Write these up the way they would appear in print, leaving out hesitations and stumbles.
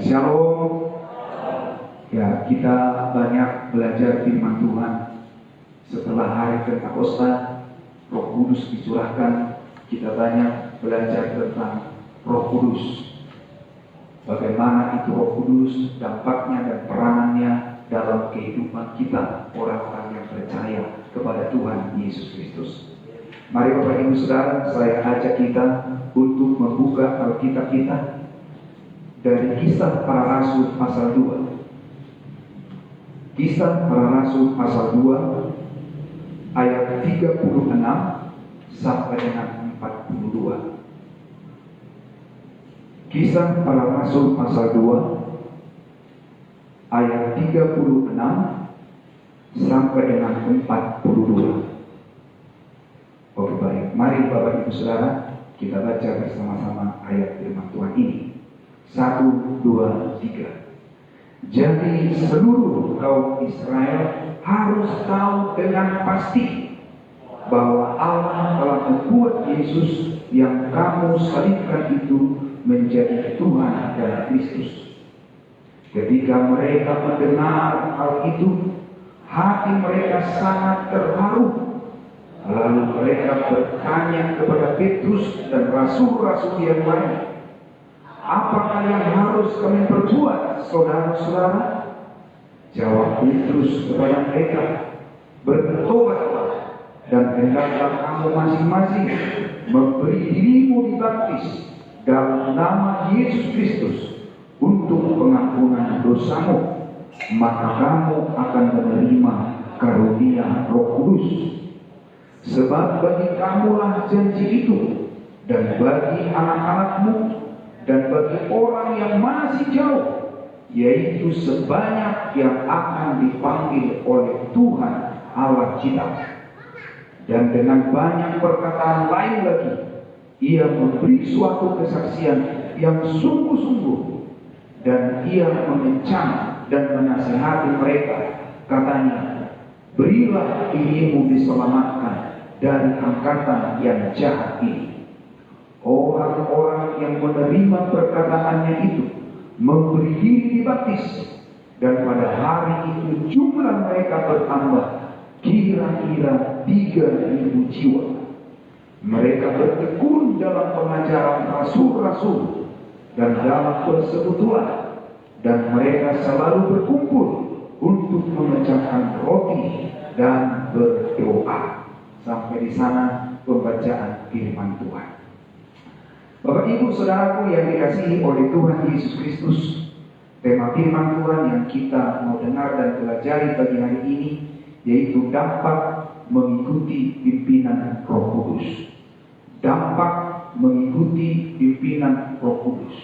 Shalom. Ya, kita banyak belajar firman Tuhan. Setelah hari Pentakosta, Roh Kudus dicurahkan. Kita banyak belajar tentang Roh Kudus. Bagaimana itu Roh Kudus, dampaknya dan peranannya dalam kehidupan kita, orang-orang yang percaya kepada Tuhan Yesus Kristus. Mari Bapak Ibu Saudara, saya ajak kita untuk membuka Alkitab kita dari Kisah Para Rasul pasal 2. Kisah Para Rasul pasal 2 ayat 36 sampai dengan 42. Kisah Para Rasul pasal 2 ayat 36 sampai dengan 42. Oke, baik. Mari Bapak Ibu Saudara, kita baca bersama-sama ayat firman Tuhan ini. 1, 2, 3. Jadi seluruh kaum Israel harus tahu dengan pasti bahwa Allah telah membuat Yesus yang kamu salibkan itu menjadi Tuhan dan Kristus. Ketika mereka mendengar hal itu, hati mereka sangat terharu. Lalu mereka bertanya kepada Petrus dan rasul-rasul yang lain, "Apakah yang harus kami perbuat, saudara-saudara?" Jawab Petrus kepada mereka, "Bertobatlah dan hendaklah kamu masing-masing memberi dirimu dibaptis dalam nama Yesus Kristus untuk pengampunan dosamu, maka kamu akan menerima karunia Roh Kudus. Sebab bagi kamulah janji itu, dan bagi anak-anakmu, dan bagi orang yang masih jauh, yaitu sebanyak yang akan dipanggil oleh Tuhan Allah kita." Dan dengan banyak perkataan lain lagi, ia memberi suatu kesaksian yang sungguh-sungguh, dan ia mengencang dan menasihati mereka. Katanya, "Berilah dirimu diselamatkan dari angkatan yang jahat ini." Orang-orang yang menerima perkataannya itu memberi diri dibaptis, dan pada hari itu jumlah mereka bertambah kira-kira 3.000 jiwa. Mereka bertekun dalam pengajaran rasul-rasul dan dalam persekutuan, dan mereka selalu berkumpul untuk memecahkan roti dan berdoa. Sampai di sana pembacaan firman Tuhan. Bapak Ibu Saudaraku yang dikasihi oleh Tuhan Yesus Kristus, tema firman Tuhan yang kita mau dengar dan pelajari pagi hari ini yaitu dampak mengikuti pimpinan Roh Kudus. Dampak mengikuti pimpinan Roh Kudus.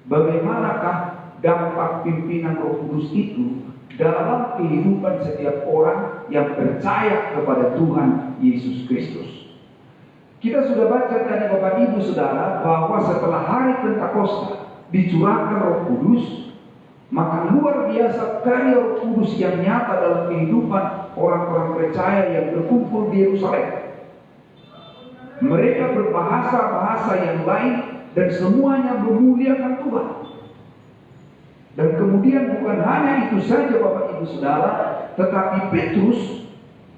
Bagaimanakah dampak pimpinan Roh Kudus itu dalam kehidupan setiap orang yang percaya kepada Tuhan Yesus Kristus? Kita sudah baca tadi Bapak Ibu Saudara bahwa setelah hari Pentakosta dicurahkan Roh Kudus, maka luar biasa karya Roh Kudus yang nyata dalam kehidupan orang-orang percaya yang berkumpul di Yerusalem. Mereka berbahasa-bahasa yang lain dan semuanya memuliakan Tuhan. Dan kemudian bukan hanya itu saja Bapak Ibu Saudara, tetapi Petrus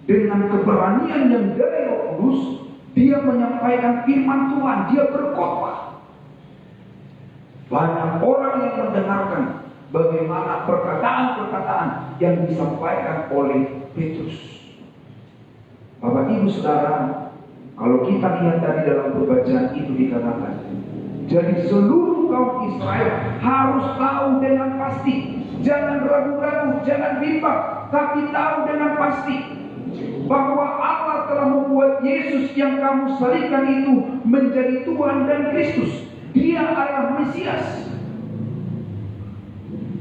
dengan keberanian yang dari Roh Kudus, dia menyampaikan firman Tuhan, dia berkhotbah. Banyak orang yang mendengarkan bagaimana perkataan-perkataan yang disampaikan oleh Petrus. Bapak Ibu Saudara, kalau kita lihat tadi dalam pembacaan itu dikatakan, jadi seluruh kaum Israel harus tahu dengan pasti, jangan ragu-ragu, jangan bimbang, tapi tahu dengan pasti bahwa Allah telah membuat Yesus yang kamu salibkan itu menjadi Tuhan dan Kristus. Dia adalah Mesias.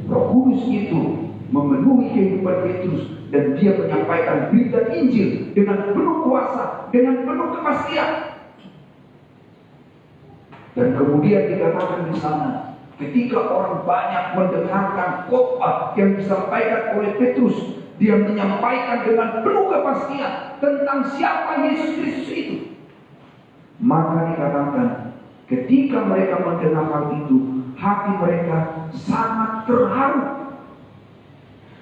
Roh Kudus itu memenuhi kehidupan Petrus dan dia menyampaikan berita Injil dengan penuh kuasa, dengan penuh kepastian. Dan kemudian dikatakan di sana, ketika orang banyak mendengarkan khotbah yang disampaikan oleh Petrus, dia menyampaikan dengan penuh kepastian tentang siapa Yesus Kristus itu. Maka dikatakan, ketika mereka mendengar hal itu, hati mereka sangat terharu.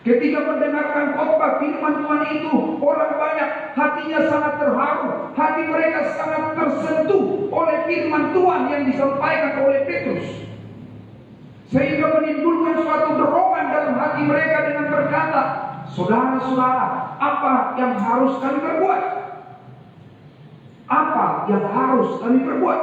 Ketika mendengarkan khotbah firman Tuhan itu, orang banyak hatinya sangat terharu. Hati mereka sangat tersentuh oleh firman Tuhan yang disampaikan oleh Petrus, sehingga menimbulkan suatu dorongan dalam hati mereka dengan berkata, saudara-saudara, apa yang harus kami perbuat? Apa yang harus kami perbuat?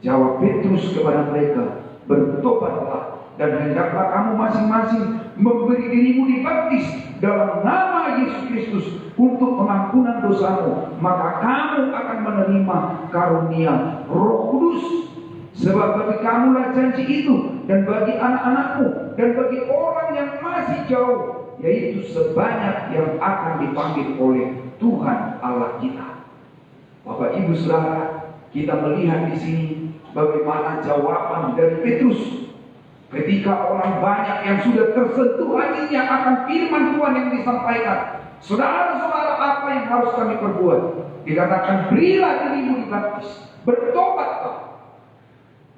Jawab Petrus kepada mereka, bertobatlah dan hendaklah kamu masing-masing memberi dirimu dibaptis dalam nama Yesus Kristus untuk pengampunan dosamu, maka kamu akan menerima karunia Roh Kudus. Sebab bagi kamulah janji itu, dan bagi anak-anakmu, dan bagi orang yang masih jauh, yaitu sebanyak yang akan dipanggil oleh Tuhan Allah kita. Bapak Ibu Saudara, kita melihat di sini bagaimana jawaban dari Petrus ketika orang banyak yang sudah tersentuh hatinya akan firman Tuhan yang disampaikan. Saudara-saudara, apa yang harus kami perbuat? Dikatakan, berilah dirimu dibaptis, bertobatlah,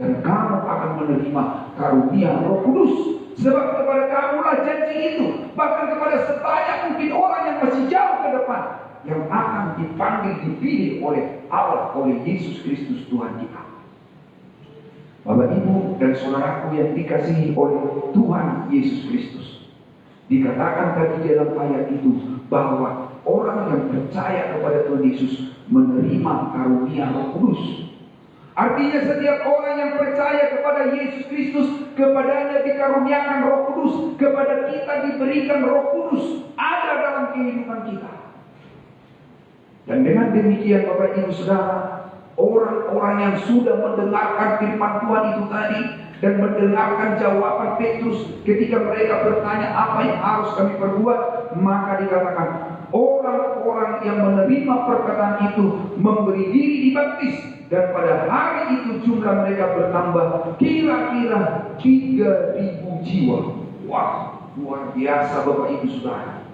dan kamu akan menerima karunia Roh Kudus. Sebab kepada kamulah janji itu, bahkan kepada sebanyak mungkin orang yang masih jauh ke depan, yang akan dipanggil, dipilih oleh Allah, oleh Yesus Kristus Tuhan kita. Bapak Ibu dan saudaraku yang dikasihi oleh Tuhan Yesus Kristus, dikatakan tadi dalam ayat itu bahwa orang yang percaya kepada Tuhan Yesus menerima karunia Roh Kudus. Artinya setiap orang yang percaya kepada Yesus Kristus, kepadanya dikaruniakan Roh Kudus, kepada kita diberikan Roh Kudus ada dalam kehidupan kita. Dan dengan demikian Bapak Ibu Saudara, orang-orang yang sudah mendengarkan firman Tuhan itu tadi dan mendengarkan jawaban Petrus ketika mereka bertanya apa yang harus kami perbuat, maka dikatakan orang-orang yang menerima perkataan itu memberi diri dibaptis, dan pada hari itu jumlah mereka bertambah kira-kira 3.000 jiwa. Wah, luar biasa Bapak Ibu Saudara.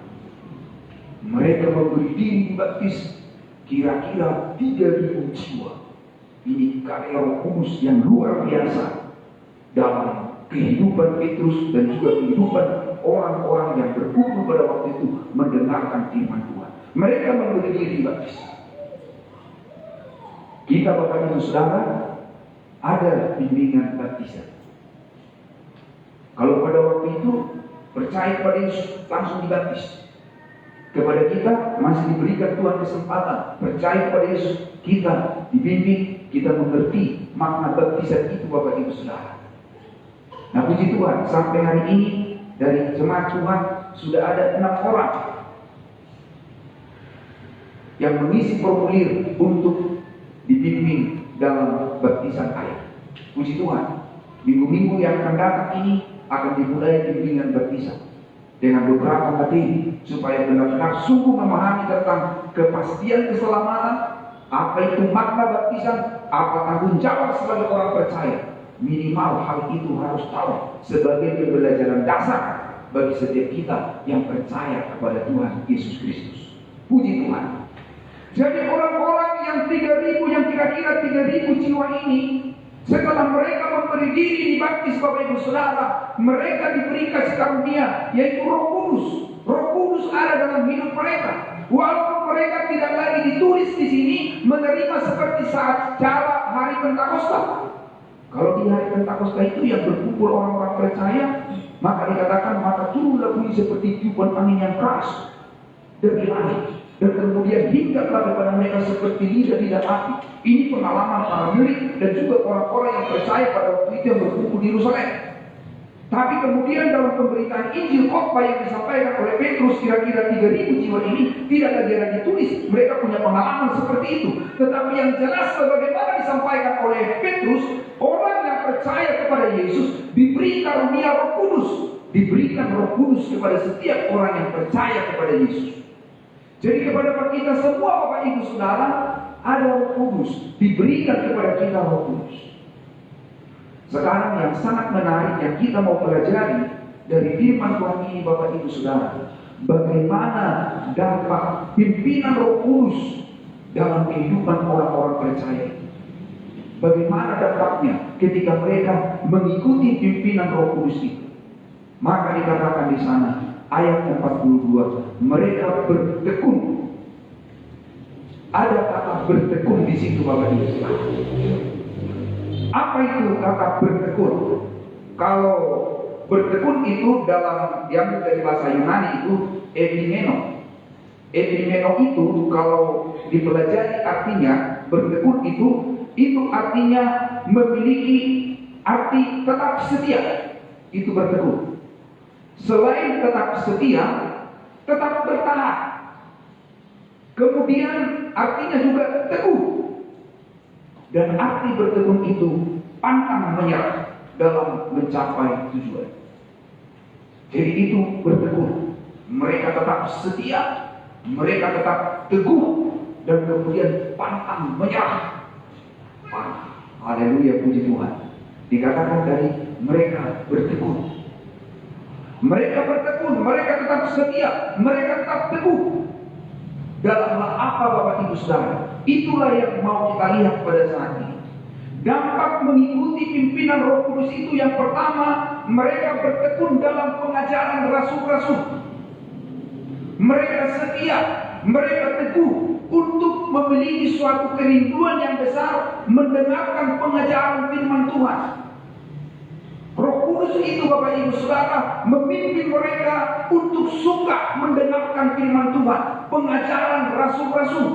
Mereka memberi diri dibaptis kira-kira 3.000 jiwa. Ini karya Roh Kudus yang luar biasa dalam kehidupan Petrus dan juga kehidupan orang-orang yang berkumpul pada waktu itu mendengarkan firman Tuhan. Mereka memberi diri dibaptis. Kita Bapak Ibu Saudara ada bimbingan baptisan. Kalau pada waktu itu percaya kepada Yesus langsung dibaptis. Kepada kita masih diberikan Tuhan kesempatan percaya kepada Yesus, kita dibimbing, kita mengerti makna baptisan itu Bapak Ibu Saudara. Nah puji Tuhan, sampai hari ini dari jemaat Tuhan sudah ada 6 orang yang mengisi formulir untuk dibimbing dalam baptisan air. Puji Tuhan, minggu-minggu yang akan datang ini akan dimulai bimbingan baptisan dengan beberapa materi supaya benar-benar sungguh memahami tentang kepastian keselamatan, apa itu makna baptisan, apa tanggung jawab sebagai orang percaya. Minimal hal itu harus tahu sebagai pembelajaran dasar bagi setiap kita yang percaya kepada Tuhan Yesus Kristus. Puji Tuhan. Jadi orang-orang yang 3.000, yang kira-kira 3.000 jiwa ini, setelah mereka memberi diri dibaptis Bapak Ibu Saudara, mereka diberi kasih karunia yaitu Roh Kudus. Roh Kudus ada dalam hidup mereka. Walaupun mereka tidak lagi ditulis di sini menerima seperti saat cara hari Pentakosta. Kalau di hari Pentakosta itu yang berkumpul orang-orang percaya, maka dikatakan maka turunlah bunyi seperti tiupan angin yang keras dari langit, dan kemudian hinggaplah kepada mereka seperti lidah-lidah api. Ini pengalaman para murid dan juga orang-orang yang percaya pada waktu itu yang berkumpul di Yerusalem. Tapi kemudian dalam pemberitaan Injil khotbah yang disampaikan oleh Petrus, kira-kira 3.000 jiwa ini tidak lagi ada ditulis mereka punya pengalaman seperti itu. Tetapi yang jelas sebagaimana disampaikan oleh Petrus, orang yang percaya kepada Yesus diberi karunia Roh Kudus. Diberikan Roh Kudus kepada setiap orang yang percaya kepada Yesus. Jadi kepada kita semua Bapak Ibu Saudara ada Roh Kudus, diberikan kepada kita Roh Kudus. Sekarang yang sangat menarik yang kita mau pelajari dari firman Tuhan ini Bapak Ibu Saudara, bagaimana dampak pimpinan Roh Kudus dalam kehidupan orang-orang percaya. Bagaimana dampaknya ketika mereka mengikuti pimpinan Roh Kudus itu? Maka dikatakan di sana ayat 42, mereka bertekun. Ada kata bertekun di situ, Bapak Ibu. Apa itu kata bertekun? Kalau bertekun itu dalam diambil dari bahasa Yunani itu epimeno. Epimeno itu kalau dipelajari artinya bertekun itu artinya memiliki arti tetap setia. Itu bertekun. Selain tetap setia, tetap bertahan. Kemudian artinya juga teguh. Dan arti bertekun itu pantang menyerah dalam mencapai tujuan. Jadi itu bertekun. Mereka tetap setia, mereka tetap teguh, dan kemudian pantang menyerah. Haleluya, puji Tuhan. Dikatakan dari mereka bertekun. Mereka bertekun, mereka tetap setia, mereka tetap teguh. Dalam hal apa, Bapak Ibu Saudara? Itulah yang mau kita lihat pada saat ini. Dampak mengikuti pimpinan Roh Kudus itu yang pertama, mereka bertekun dalam pengajaran rasul-rasul. Mereka setia, mereka teguh untuk memiliki suatu kerinduan yang besar mendengarkan pengajaran firman Tuhan. Roh Kudus itu, Bapak Ibu Saudara, memimpin mereka untuk suka mendengarkan firman Tuhan, pengajaran rasul-rasul.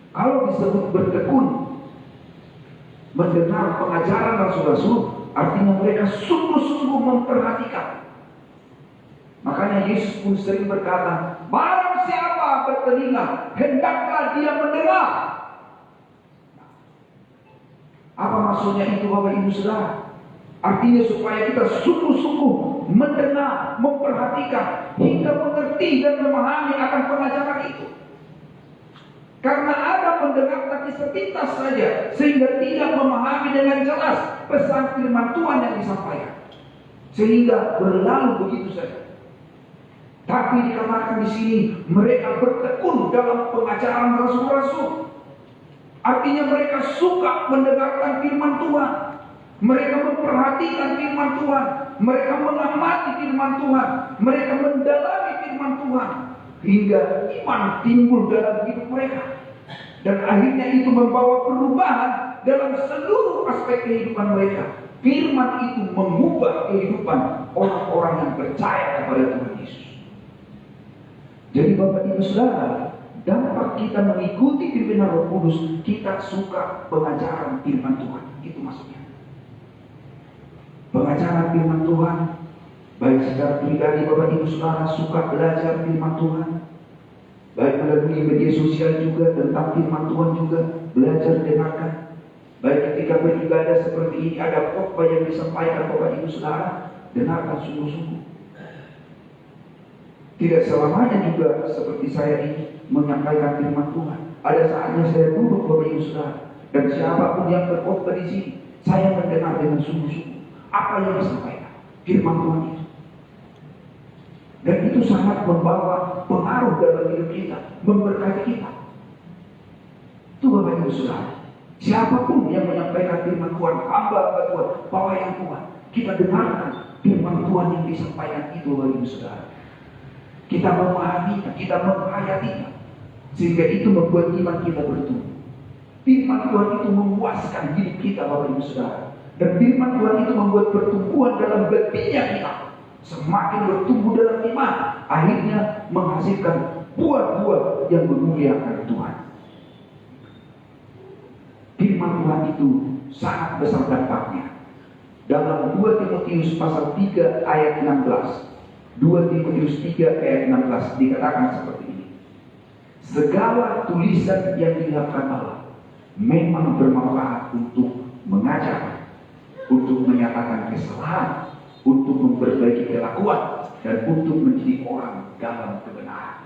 Kalau disebut bertekun mendengar pengajaran rasul-rasul, artinya mereka sungguh-sungguh memperhatikan. Makanya Yesus pun sering berkata, barang siapa bertelinga, hendaklah dia mendengar. Apa maksudnya itu, Bapak Ibu Saudara? Artinya supaya kita sungguh-sungguh mendengar, memperhatikan, hingga mengerti dan memahami akan pengajaran itu. Karena ada pendengar tapi sepintas saja, sehingga tidak memahami dengan jelas pesan firman Tuhan yang disampaikan, sehingga berlalu begitu saja. Tapi dikatakan di sini mereka bertekun dalam pengajaran rasul-rasul. Artinya mereka suka mendengarkan firman Tuhan. Mereka memperhatikan firman Tuhan. Mereka mengamati firman Tuhan. Mereka mendalami firman Tuhan. Hingga iman timbul dalam hidup mereka. Dan akhirnya itu membawa perubahan dalam seluruh aspek kehidupan mereka. Firman itu mengubah kehidupan orang-orang yang percaya kepada Tuhan Yesus. Jadi Bapak Ibu Saudara, dampak kita mengikuti pimpinan Roh Kudus, kita suka pengajaran firman Tuhan. Itu maksudnya. Pengajaran firman Tuhan, baik secara pribadi Bapak Ibu Saudara suka belajar firman Tuhan, baik melalui media sosial juga tentang firman Tuhan juga belajar dengarkan. Baik ketika beribadah seperti ini ada khotbah yang disampaikan Bapak Ibu Saudara, dengarkan sungguh-sungguh. Tidak selamanya juga seperti saya ini menyampaikan firman Tuhan. Ada saatnya saya duduk Bapak Ibu Saudara, dan siapapun yang berkhotbah di sini, saya mendengar dengan sungguh-sungguh apa yang disampaikan firman Tuhan itu. Dan itu sangat membawa pengaruh dalam hidup kita, memberkati kita. Itu Bapak Ibu Saudara. Siapapun yang menyampaikan firman Tuhan, hamba Tuhan, pelayan Tuhan, kita dengarkan firman Tuhan yang disampaikan itu Bapak Ibu Saudara. Kita memahaminya, kita menghayatinya, sehingga itu membuat iman kita bertumbuh. Firman Tuhan itu memuaskan hidup kita Bapak Ibu Saudara. Dan firman Tuhan itu membuat pertumbuhan dalam batinnya kita. Semakin bertumbuh dalam iman, akhirnya menghasilkan buah-buah yang memuliakan Tuhan. Firman Tuhan itu sangat besar dampaknya. Dalam 2 Timotius pasal 3 ayat 16. 2 Timotius 3 ayat 16 dikatakan seperti ini. Segala tulisan yang dihafalkan Allah memang bermanfaat untuk mengajar, untuk menyatakan kesalahan, untuk memperbaiki kelakuan, dan untuk menjadi orang dalam kebenaran.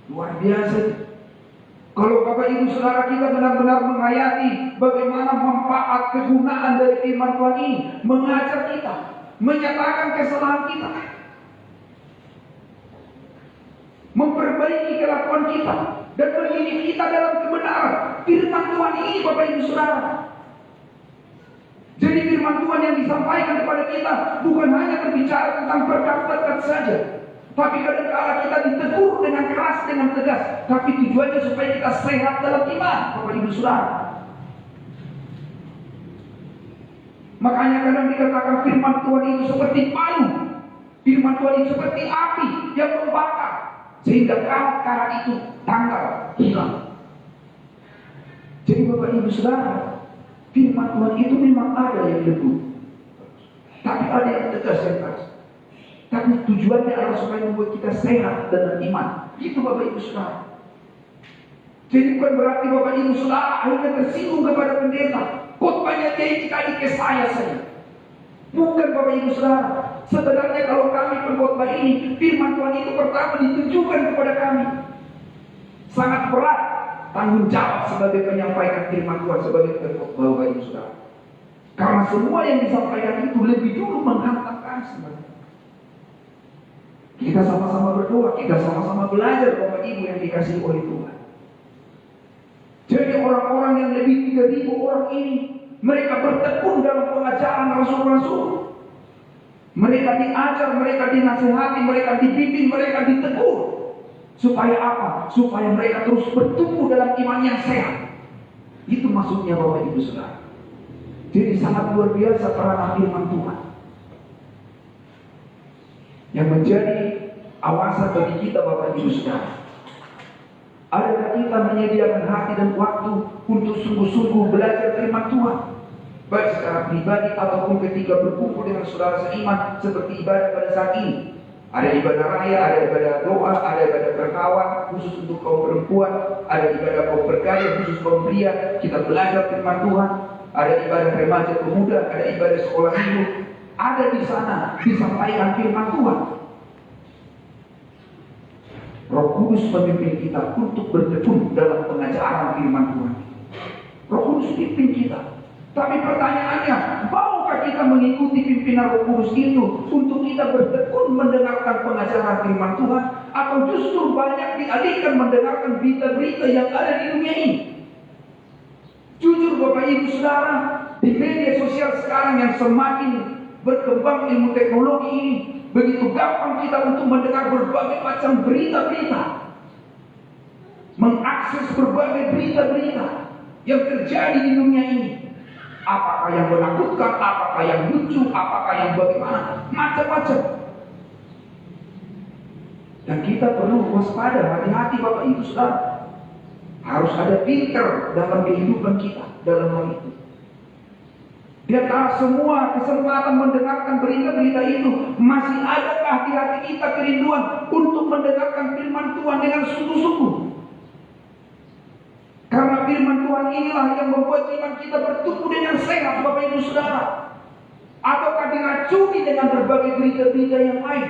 Luar biasa. Kalau Bapak Ibu Saudara kita benar-benar menghayati bagaimana manfaat kegunaan dari firman Tuhan ini, mengajar kita, menyatakan kesalahan kita, memperbaiki kelakuan kita, dan mendidik kita dalam kebenaran. Firman Tuhan ini Bapak Ibu Saudara. Jadi firman Tuhan yang disampaikan kepada kita bukan hanya berbicara tentang berkat-berkat saja, tapi kadang-kala kita ditegur dengan keras, dengan tegas. Tapi tujuannya supaya kita sehat dalam iman, Bapak Ibu Saudara. Makanya kadang dikatakan firman Tuhan itu seperti palu, firman Tuhan itu seperti api yang membakar, sehingga karat-karat itu tanggal, hilang. Jadi Bapak Ibu Saudara, firman Tuhan itu memang ada yang lembut, tapi ada yang tegas dan keras. Tapi tujuannya adalah supaya membuat kita sehat dalam iman. Itu Bapak Ibu Saudara. Jadi bukan berarti Bapak Ibu Saudara akhirnya tersinggung kepada pendeta. Khotbahnya dia dikali ke saya saja. Bukan Bapak Ibu Saudara. Sebenarnya kalau kami pengkhotbah ini, firman Tuhan itu pertama ditujukan kepada kami. Sangat berat tanggung jawab sebagai penyampaikan firman Tuhan sebagai pengkhotbah Bapak Ibu Saudara. Karena semua yang disampaikan itu lebih dulu menghantam kami sebenarnya. Kita sama-sama berdoa, kita sama-sama belajar Bapak Ibu yang dikasihi oleh Tuhan. Jadi orang-orang yang lebih 3.000 orang ini, mereka bertekun dalam pengajaran rasul-rasul. Mereka diajar, mereka dinasihati, mereka dibimbing, mereka ditegur. Supaya apa? Supaya mereka terus bertumbuh dalam iman yang sehat. Itu maksudnya Bapak Ibu Saudara. Jadi sangat luar biasa peranan firman Tuhan yang menjadi awasan bagi kita Bapak Ibu Saudara. Adakah kita menyediakan hati dan waktu untuk sungguh-sungguh belajar firman Tuhan, baik secara pribadi ataupun ketika berkumpul dengan saudara seiman seperti ibadah pada saat ini? Ada ibadah raya, ada ibadah doa, ada ibadah berkawan khusus untuk kaum perempuan, ada ibadah kaum berkaya khusus kaum pria. Kita belajar firman Tuhan. Ada ibadah remaja pemuda, ada ibadah sekolah minggu. Ada di sana disampaikan firman Tuhan. Roh Kudus memimpin kita untuk bertekun dalam pengajaran firman Tuhan. Roh Kudus pimpin kita. Tapi pertanyaannya, maukah kita mengikuti pimpinan Roh Kudus itu untuk kita bertekun mendengarkan pengajaran firman Tuhan, atau justru banyak dialihkan mendengarkan berita-berita yang ada di dunia ini? Jujur Bapak Ibu Saudara, di media sosial sekarang yang semakin berkembang ilmu teknologi ini, begitu gampang kita untuk mendengar berbagai macam berita-berita, mengakses berbagai berita-berita yang terjadi di dunia ini. Apakah yang menakutkan, apakah yang lucu, apakah yang bagaimana, macam-macam. Dan kita perlu waspada, hati-hati Bapak Ibu Saudara. Harus ada filter dalam kehidupan kita dalam hal itu. Di antara semua kesempatan mendengarkan berita-berita itu, masih adakah di hati kita kerinduan untuk mendengarkan firman Tuhan dengan sungguh-sungguh? Karena firman Tuhan inilah yang membuat iman kita bertumbuh dengan sehat Bapak Ibu Saudara. Ataukah diracuni dengan berbagai berita-berita yang lain?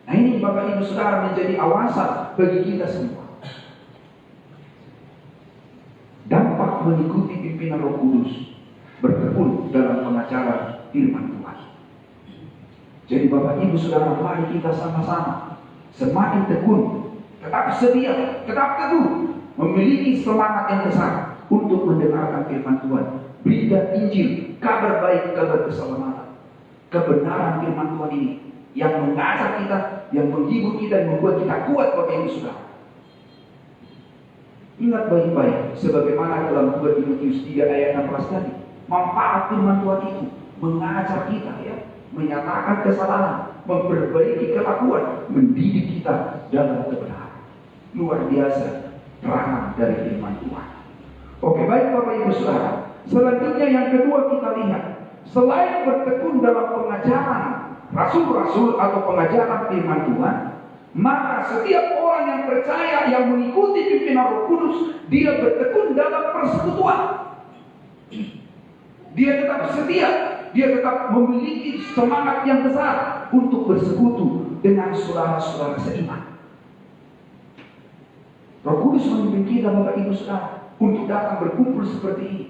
Nah ini Bapak Ibu Saudara menjadi awasan bagi kita semua. Dampak mengikuti pimpinan Roh Kudus, bertekun dalam pengajaran firman Tuhan. Jadi Bapak Ibu Saudara, mari kita sama-sama semakin tekun, tetap setia, tetap teguh, memiliki semangat yang besar untuk mendengarkan firman Tuhan, berita Injil, kabar baik, kabar keselamatan, kebenaran firman Tuhan ini yang mengajar kita, yang menghibur kita, yang membuat kita kuat Bapak Ibu Saudara. Ingat baik-baik sebagaimana dalam 2 Timotius 3 ayat 16 tadi, manfaat firman Tuhan itu mengajar kita, ya, menyatakan kesalahan, memperbaiki kelakuan, mendidik kita dalam kebenaran. Luar biasa peranan dari firman Tuhan. Oke, baik Bapak Ibu Saudara. Selanjutnya yang kedua kita lihat, selain bertekun dalam pengajaran rasul-rasul atau pengajaran firman Tuhan, maka setiap orang yang percaya, yang mengikuti pimpinan Roh Kudus, dia bertekun dalam persekutuan. Dia tetap setia, dia tetap memiliki semangat yang besar untuk bersekutu dengan saudara-saudara seiman. Roh Kudus memimpin kita Bapak Ibu Saudara untuk datang berkumpul seperti ini.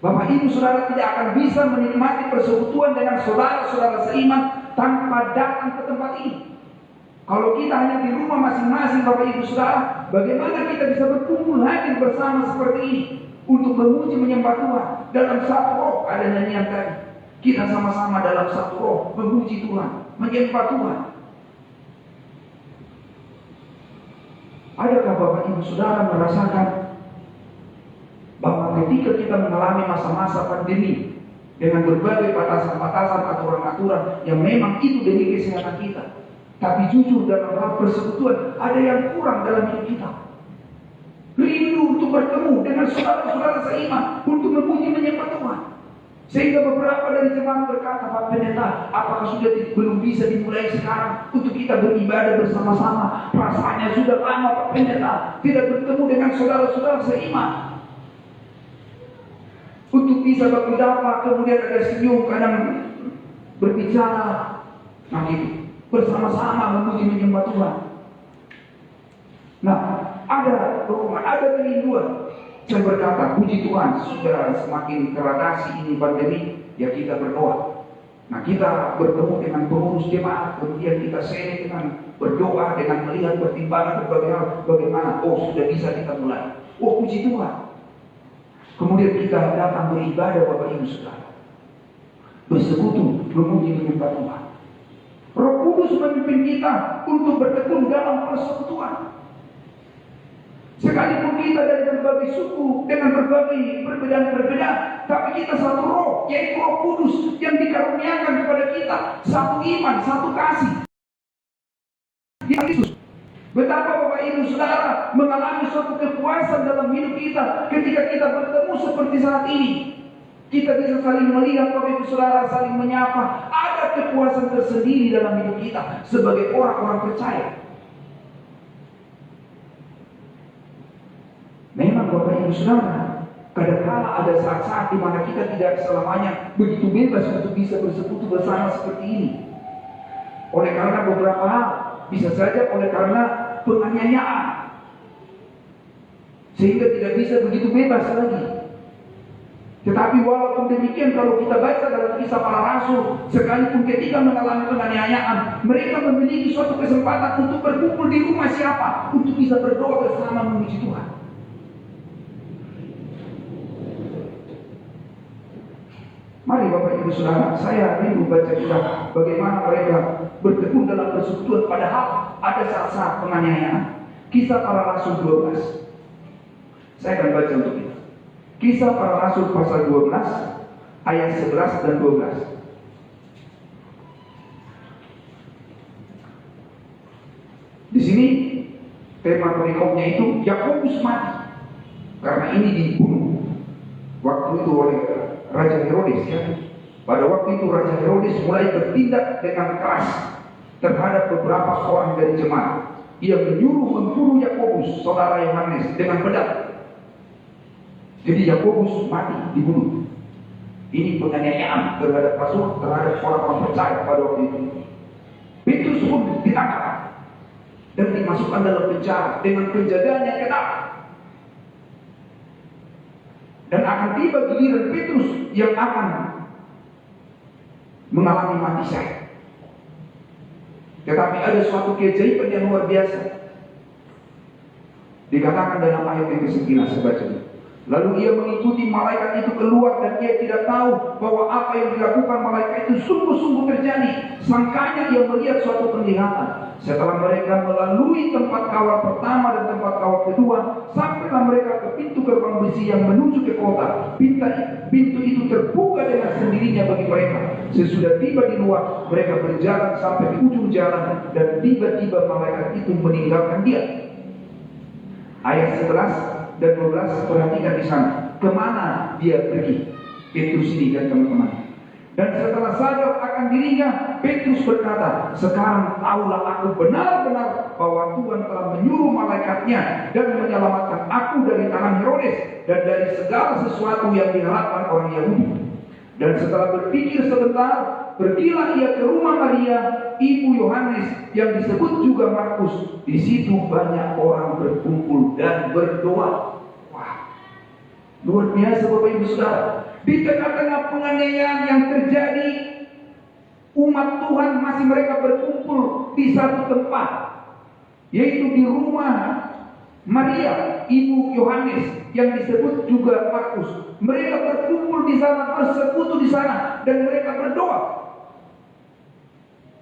Bapak Ibu Saudara tidak akan bisa menikmati persekutuan dengan saudara-saudara seiman tanpa datang ke tempat ini. Kalau kita hanya di rumah masing-masing Bapak Ibu Saudara, bagaimana kita bisa berkumpul hadir bersama seperti ini untuk memuji menyembah Tuhan dalam satu roh. Ada nyanyian tadi, kita sama-sama dalam satu roh memuji Tuhan, menyembah Tuhan. Adakah Bapak Ibu Saudara merasakan bahwa ketika kita mengalami masa-masa pandemi dengan berbagai batasan-batasan, aturan-aturan yang memang itu demi kesehatan kita, tapi jujur dalam hal persekutuan ada yang kurang dalam hidup kita? Rindu untuk bertemu dengan saudara-saudara seiman untuk memuji menyembah Tuhan. Sehingga beberapa dari jemaat berkata, Pak Pendeta, apakah sudah belum bisa dimulai sekarang untuk kita beribadah bersama-sama? Rasanya sudah lama Pak Pendeta tidak bertemu dengan saudara-saudara seiman untuk bisa berpendapat, kemudian ada senyum, kadang berbicara, nah gitu, bersama-sama memuji menyembah Tuhan. Nah, ada dorongan, ada kerinduan. Saya berkata, puji Tuhan, sudah semakin teratasi ini pandemi, ya kita berdoa. Nah, kita bertemu dengan pengurus jemaat, kemudian kita share dengan berdoa, dengan melihat pertimbangan berbagai hal, bagaimana, oh sudah bisa kita mulai. Oh puji Tuhan. Kemudian kita datang beribadah Bapak Ibu Saudara, bersekutu, memuji menyembah Tuhan. Roh Kudus memimpin kita untuk bertekun dalam persekutuan. Sekalipun kita dari berbagai suku dengan berbagai perbedaan-perbedaan, tapi kita satu roh, yaitu Roh Kudus yang dikaruniakan kepada kita, satu iman, satu kasih. Yesus, betapa Bapak Ibu Saudara mengalami suatu kepuasan dalam hidup kita ketika kita bertemu seperti saat ini. Kita bisa saling melihat, Bapak Ibu Saudara, saling menyapa. Ada kepuasan tersendiri dalam hidup kita sebagai orang-orang percaya. Memang Bapak Ibu Saudara, kadang-kala ada saat-saat di mana kita tidak selamanya begitu bebas untuk bisa bersekutu bersama seperti ini. Oleh karena beberapa hal, bisa saja oleh karena penganiayaan, sehingga tidak bisa begitu bebas lagi. Tetapi walaupun demikian, kalau kita baca dalam kisah para rasul, sekalipun ketika mengalami penganiayaan, mereka memiliki suatu kesempatan untuk berkumpul di rumah siapa? Untuk bisa berdoa bersama memuji Tuhan. Mari Bapak Ibu Saudara, saya rindu baca kita bagaimana mereka bertekun dalam persekutuan, padahal ada saat-saat penganiayaan. Kisah para Rasul 12. Saya akan baca untuk kita. Kisah para Rasul pasal 12 ayat 11 dan 12. Di sini tema perikopnya itu Yakobus mati karena ini dibunuh waktu itu oleh Raja Herodes, ya. Pada waktu itu Raja Herodes mulai bertindak dengan keras terhadap beberapa orang dari jemaat. Ia menyuruh membunuh Yakobus, saudara Yohanes, dengan pedang. Jadi Yakobus mati, dibunuh. Ini penganiayaan terhadap rasul, terhadap orang-orang percaya pada waktu itu. Petrus pun ditangkap dan dimasukkan dalam penjara dengan penjagaannya ketat. Dan akan tiba giliran Petrus yang akan mengalami mati syahid. Tetapi ada suatu keajaiban yang luar biasa. Dikatakan dalam ayat yang ke-9, saya baca. Lalu ia mengikuti malaikat itu keluar, dan ia tidak tahu bahwa apa yang dilakukan malaikat itu sungguh-sungguh terjadi. Sangkanya ia melihat suatu penglihatan. Setelah mereka melalui tempat kawal pertama dan tempat kawal kedua, sampailah mereka ke pintu gerbang besi yang menuju ke kota. Pintu itu terbuka dengan sendirinya bagi mereka. Sesudah tiba di luar, mereka berjalan sampai di ujung jalan, dan tiba-tiba malaikat itu meninggalkan dia. Ayat 11 dan 12, perhatikan di sana. Kemana dia pergi? Petrus ini dan teman-teman. Dan setelah sadar akan dirinya, Petrus berkata, sekarang tahulah aku benar-benar bahwa Tuhan telah menyuruh malaikatnya dan menyelamatkan aku dari tangan Herodes dan dari segala sesuatu yang diharapkan orang Yahudi. Dan setelah berpikir sebentar, pergilah ia ke rumah Maria, ibu Yohanes, yang disebut juga Markus. Di situ banyak orang berkumpul dan berdoa. Wah, luar biasa Bapak Ibu Saudara. Di tengah-tengah penganiayaan yang terjadi, umat Tuhan masih mereka berkumpul di satu tempat, yaitu di rumah Maria, ibu Yohanes yang disebut juga Markus. Mereka berkumpul di sana, bersekutu di sana, dan mereka berdoa.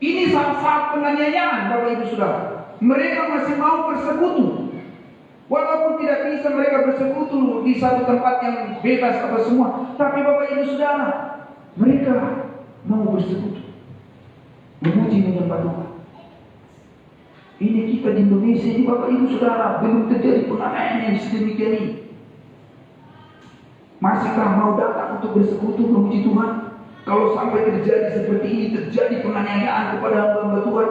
Ini saat-saat penganiayaan, Bapak Ibu Saudara. Mereka masih mau bersekutu. Walaupun tidak bisa mereka bersekutu di satu tempat yang bebas apa semua, tapi Bapak Ibu Saudara, mereka mau bersekutu, memuji menyembah Tuhan. Ini kita di Indonesia ini Bapak Ibu Saudara, belum terjadi penganiayaan yang sedemikian ini. Masihkah mau datang untuk bersekutu memuji Tuhan? Kalau sampai terjadi seperti ini, terjadi penganiayaan kepada hamba-hamba Tuhan,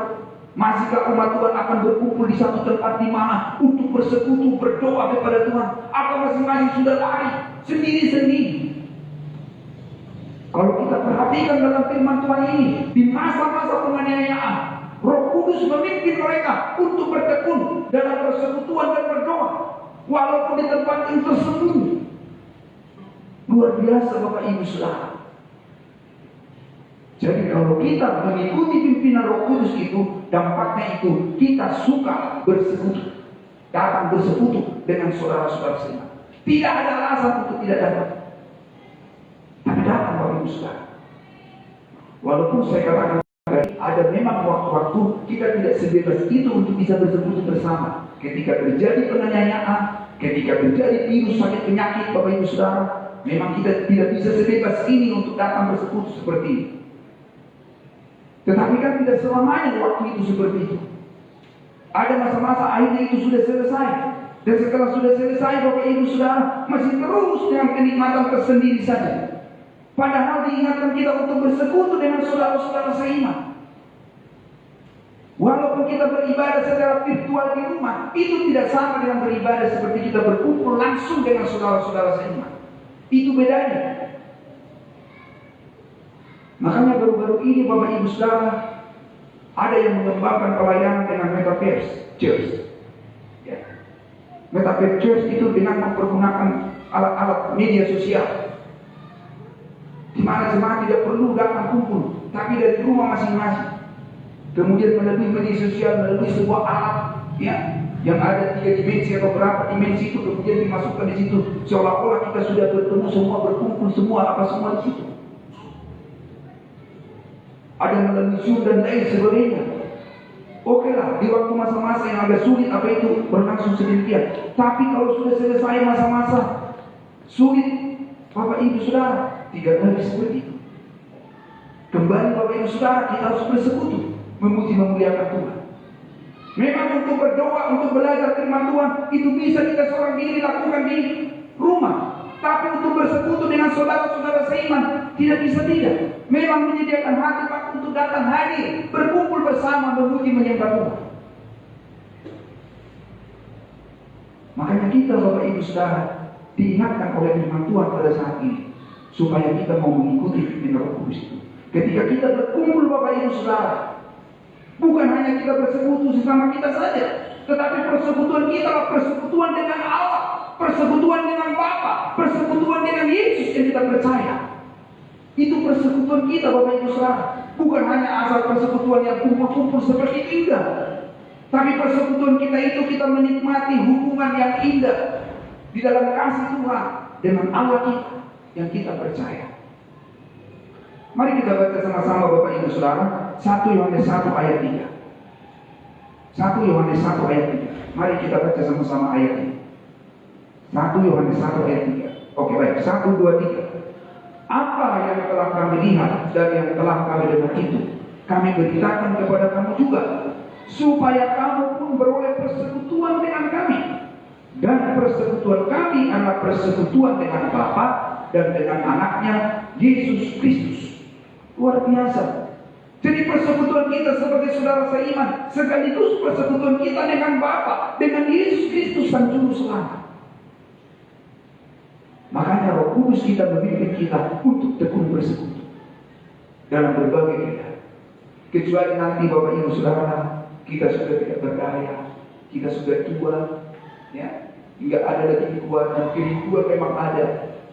masihkah umat Tuhan akan berkumpul di satu tempat di mana untuk bersekutu, berdoa kepada Tuhan? Atau masing-masing sudah lari sendiri-sendiri? Kalau kita perhatikan dalam firman Tuhan ini, di masa-masa penganiayaan, Roh Kudus memimpin mereka untuk bertekun dalam persekutuan dan berdoa, walaupun di tempat yang tersembunyi. Luar biasa Bapak Ibu Saudara. Jadi kalau kita mengikuti pimpinan Roh Kudus itu, dampaknya itu kita suka bersekutu, datang bersekutu dengan saudara-saudara seiman. Tidak ada alasan untuk tidak datang, tapi datang Bapak Ibu Saudara. Walaupun saya katakan ada memang waktu-waktu kita tidak sebebas itu untuk bisa bersekutu bersama. Ketika terjadi penganiayaan, ketika terjadi virus sakit penyakit Bapak Ibu Saudara, memang kita tidak bisa sebebas ini untuk datang bersekutu seperti ini. Tetapi kan tidak selamanya waktu itu seperti itu. Ada masa-masa akhirnya itu sudah selesai. Dan setelah sudah selesai Bapak Ibu Saudara, masih terus dengan kenikmatan tersendiri saja. Padahal diingatkan kita untuk bersekutu dengan saudara-saudara seiman. Walaupun kita beribadah secara virtual di rumah, itu tidak sama dengan beribadah seperti kita berkumpul langsung dengan saudara-saudara seiman. Itu bedanya. Makanya baru-baru ini Bapak Ibu Saudara, ada yang mengembangkan pelayanan dengan Metaverse Church. Ya. Metaverse Church itu dengan mempergunakan alat-alat media sosial, di mana jemaat tidak perlu datang kumpul, tapi dari rumah masing-masing. Kemudian melalui media sosial, melalui sebuah alat, ya, yang ada 3 dimensi atau berapa dimensi itu kemudian dimasukkan di situ, seolah-olah kita sudah bertemu semua, berkumpul semua, apa semua di situ. Ada melalui Zoom dan lain sebagainya. Oke lah, di waktu masa-masa yang agak sulit apa itu berlangsung sedemikian. Tapi kalau sudah selesai masa-masa sulit, Bapak Ibu Saudara, tidak lagi seperti itu. Kembali Bapak Ibu Saudara, kita harus bersekutu, memuji memuliakan Tuhan. Memang untuk berdoa, untuk belajar firman Tuhan, itu bisa kita seorang diri lakukan di rumah. Tapi untuk bersekutu dengan saudara-saudara seiman, tidak bisa tidak. Memang menyediakan hati waktu untuk datang hadir, berkumpul bersama, memuji menyembah Tuhan. Makanya kita Bapak Ibu Saudara diingatkan oleh firman Tuhan pada saat ini, supaya kita mau mengikuti pimpinan Roh Kudus itu. Ketika kita berkumpul Bapak Ibu Saudara, bukan hanya kita bersekutu sesama kita saja, tetapi persekutuan kita adalah persekutuan dengan Allah, persekutuan dengan Bapa, persekutuan dengan Yesus yang kita percaya. Itu persekutuan kita Bapak Ibu Saudara. Bukan hanya asal persekutuan yang kumpul-kumpul seperti indah, tapi persekutuan kita itu kita menikmati hubungan yang indah di dalam kasih Tuhan dengan Allah kita yang kita percaya. Mari kita baca sama-sama Bapak Ibu Saudara 1 Yohanes 1 ayat 3. 1 Yohanes 1 ayat 3. Mari kita baca sama-sama ayat ini. 1 Yohanes 1 ayat 3. Oke baik, 1, 2, 3. Apa yang telah kami lihat dan yang telah kami dengar itu, kami beritakan kepada kamu juga, supaya kamu pun beroleh persekutuan dengan kami. Dan persekutuan kami adalah persekutuan dengan Bapa dan dengan anaknya Yesus Kristus. Luar biasa. Jadi persekutuan kita sebagai saudara seiman, sekaligus persekutuan kita dengan Bapa, dengan Yesus Kristus Sang Juru Selamat. Makanya Roh Kudus kita memimpin kita untuk tekun bersekutu dalam berbagai keadaan. Kecuali nanti Bapak Ibu Saudara, kita sudah tidak berdaya, kita sudah tua, ya, tidak ada lagi kekuatan. Kekuatan memang ada,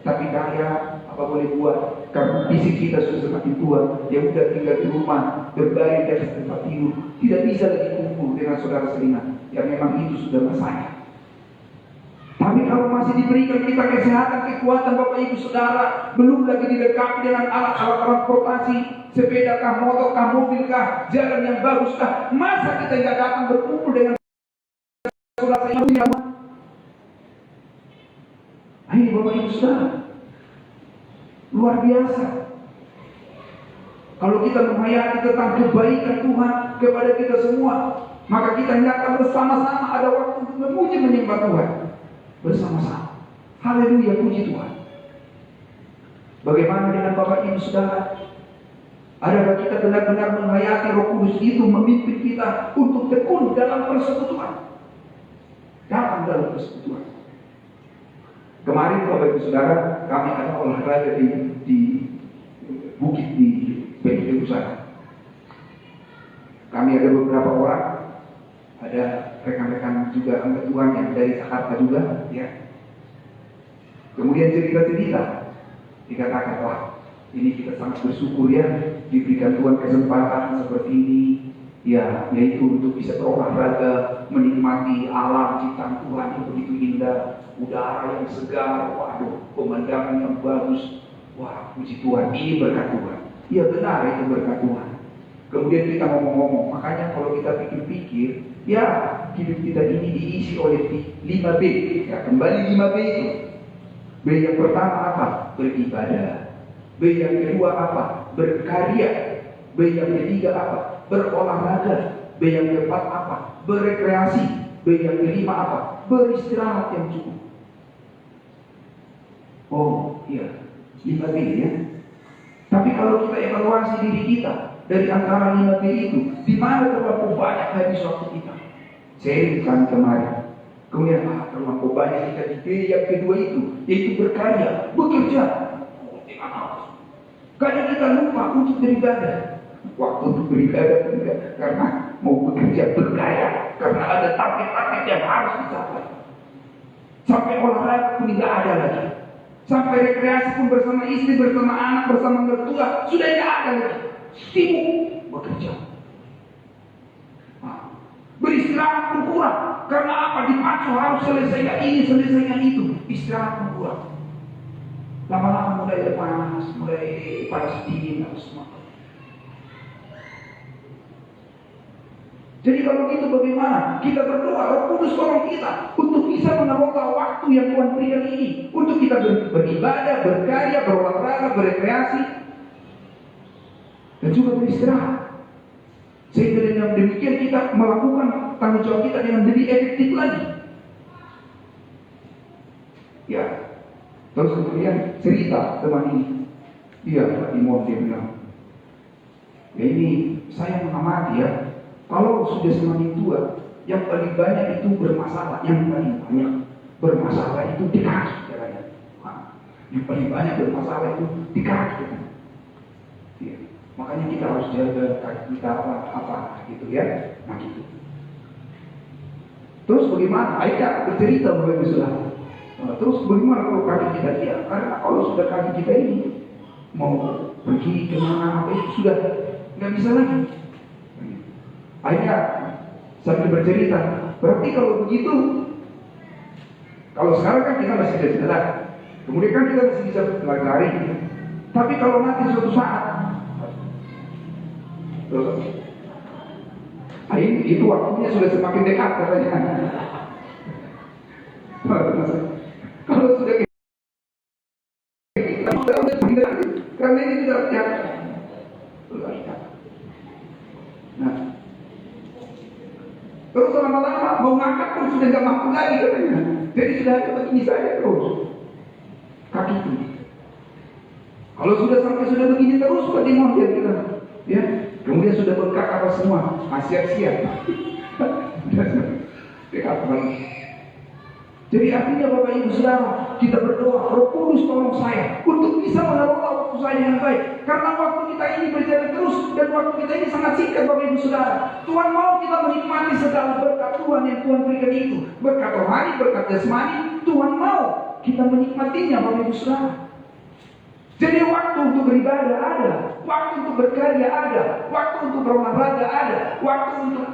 tapi daya apa boleh buat? Karena fisik kita sudah semakin tua, ya udah tinggal di rumah, berbaring di atas tempat tidur, tidak bisa lagi kumpul dengan saudara seiman. Ya memang itu sudah masanya. Tapi kalau masih diberikan kita kesehatan, kekuatan Bapak Ibu Saudara, belum lagi dilengkapi dengan alat-alat transportasi, sepeda kah, motor kah, mobil kah, jalan yang bagus kah, masa kita tidak datang berkumpul dengan saudara yang ini Bapak Ibu Saudara, luar biasa. Kalau kita menghayati tentang kebaikan Tuhan kepada kita semua, maka kita hendaknya bersama-sama ada waktu untuk memuji menyembah Tuhan bersama-sama. Haleluya, puji Tuhan. Bagaimana dengan Bapak Ibu Saudara? Adakah kita benar-benar menghayati Roh Kudus itu memimpin kita untuk tekun dalam persekutuan? Dalam persekutuan. Kemarin Bapak Ibu Saudara, kami ada olahraga di bukit di PDP Pusat. Kami ada beberapa orang, ada rekan-rekan juga anggota Tuhan yang dari Jakarta juga, ya. Kemudian cerita-cerita, dikatakan, wah, ini kita sangat bersyukur ya, diberikan Tuhan kesempatan seperti ini, ya, yaitu untuk bisa berolahraga, menikmati alam ciptaan Tuhan yang begitu indah, udara yang segar, waduh, pemandangan yang bagus, wah, puji Tuhan, ini berkat Tuhan. Ya benar, itu berkat Tuhan. Kemudian kita ngomong-ngomong, makanya kalau kita pikir-pikir, ya hidup kita ini diisi oleh 5B, ya kembali 5B itu. B yang pertama apa? Beribadah. B yang kedua apa? Berkarya. B yang ketiga apa? Berolahraga. B yang keempat apa? Berekreasi. B yang kelima apa? Beristirahat yang cukup. Oh iya, 5B ya. Tapi kalau kita evaluasi diri kita dari antara 5B itu, di mana terlalu banyak habis waktu kita? Saya kan kemarin. Kemudian terlalu banyak kita di B yang kedua itu, yaitu berkarya, bekerja. Kadang kita lupa untuk beribadah. Waktu untuk beribadah tidak, karena mau bekerja, berkarya, karena ada target-target yang harus dicapai. Sampai olahraga pun tidak ada lagi. Sampai rekreasi pun bersama istri, bersama anak, bersama mertua sudah tidak ada lagi. Sibuk bekerja. Beristirahat pun kurang. Karena apa? Dipacu harus selesaikan ini, selesaikan itu. Istirahat pun kurang. Lama-lama mulai panas dingin harus semua. Jadi kalau gitu bagaimana? Kita berdoa, Roh Kudus tolong kita untuk bisa mengelola waktu yang Tuhan berikan ini, untuk kita beribadah, berkarya, berolahraga, berekreasi, dan juga beristirahat. Sehingga dengan demikian kita melakukan tanggung jawab kita dengan lebih efektif lagi. Ya, terus kemudian cerita teman ini, dia Pak Imon, dia bilang, ya ini saya mengamati ya. Kalau sudah semakin tua, yang paling banyak itu bermasalah. Yang paling banyak bermasalah itu di kaki, katanya. Yang paling banyak bermasalah itu di kaki. Ya. Makanya kita harus jaga kaki kita apa gitu ya. Nah gitu. Terus bagaimana? Aika bercerita Bapak Ibu Saudara. Terus bagaimana kalau kaki kita dia? Karena kalau sudah kaki kita ini mau pergi kemana apa itu sudah nggak bisa lagi. Akhirnya sambil bercerita, berarti kalau begitu, kalau sekarang kan kita masih bisa jalan, kemudian kan kita masih bisa lari-lari, tapi kalau nanti suatu saat, itu waktunya sudah semakin dekat katanya. Kalau sudah karena ini sudah dekat. Nah. Terus lama-lama mau ngangkat pun sudah tidak mampu lagi katanya. Jadi sudah ada begini saja terus kaki itu. Kalau sudah begini terus Pak Timon dia bilang, ya. Kemudian sudah bengkak apa semua, siap-siap. Dekat banget. Jadi artinya Bapak Ibu Saudara, kita berdoa, Roh Kudus tolong saya untuk bisa mengelola waktu saya dengan baik. Karena waktu kita ini berjalan terus dan waktu kita ini sangat singkat Bapak Ibu Saudara. Tuhan mau kita menikmati segala berkat Tuhan yang Tuhan berikan itu. Berkat rohani, berkat jasmani, Tuhan mau kita menikmatinya Bapak Ibu Saudara. Jadi waktu untuk beribadah ada, waktu untuk berkarya ada, waktu untuk berolahraga ada, waktu untuk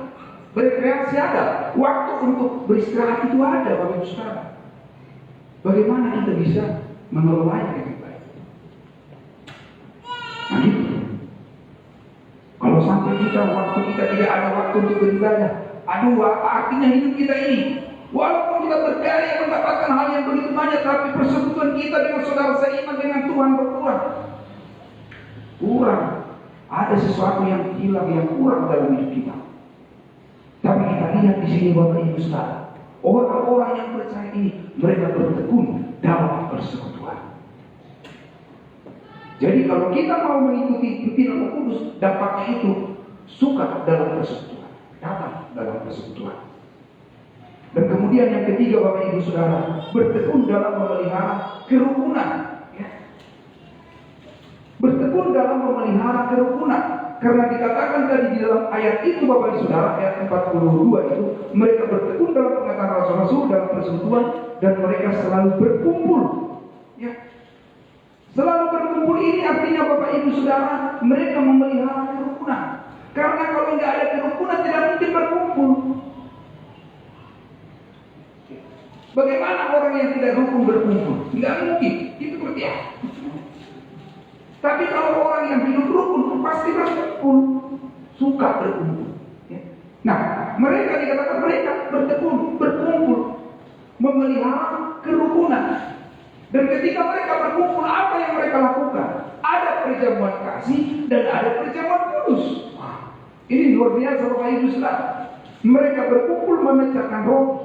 berekreasi ada, waktu untuk beristirahat itu ada Bapak Ibu Saudara. Bagaimana kita bisa mengelolanya dengan baik? Nah gitu. Kalau sampai waktu kita tidak ada waktu untuk beribadah, aduh apa artinya hidup kita ini? Walaupun kita berkarya mendapatkan hal yang begitu banyak, tapi persekutuan kita dengan saudara seiman dengan Tuhan berkurang. Kurang. Ada sesuatu yang hilang, yang kurang dalam hidup kita. Tapi kita lihat di sini Bapak Ibu Saudara, orang-orang yang percaya ini mereka bertekun dalam persekutuan. Jadi kalau kita mau mengikuti pimpinan Roh Kudus, dampaknya itu suka dalam persekutuan, datang dalam persekutuan. Dan kemudian yang ketiga Bapak Ibu Saudara, bertekun dalam memelihara kerukunan. Bertekun dalam memelihara kerukunan. Karena dikatakan tadi di dalam ayat itu Bapak Ibu Saudara, ayat 42 itu, mereka bertekun dalam pengetahuan rasul-rasul, dalam persekutuan, dan mereka selalu berkumpul. Ya. Selalu berkumpul ini artinya Bapak Ibu Saudara, mereka memelihara kerukunan. Karena kalau nggak ada kerukunan tidak mungkin berkumpul. Bagaimana orang yang tidak rukun berkumpul? Nggak mungkin. Itu seperti apa? Tapi kalau orang yang hidup rukun pasti berkumpul, suka berkumpul. Nah, mereka dikatakan mereka bertekun, berkumpul, memelihara kerukunan. Dan ketika mereka berkumpul, apa yang mereka lakukan? Ada perjamuan kasih dan ada perjamuan kudus. Ini luar biasa Bapak Ibu Saudara. Mereka berkumpul memecahkan roti.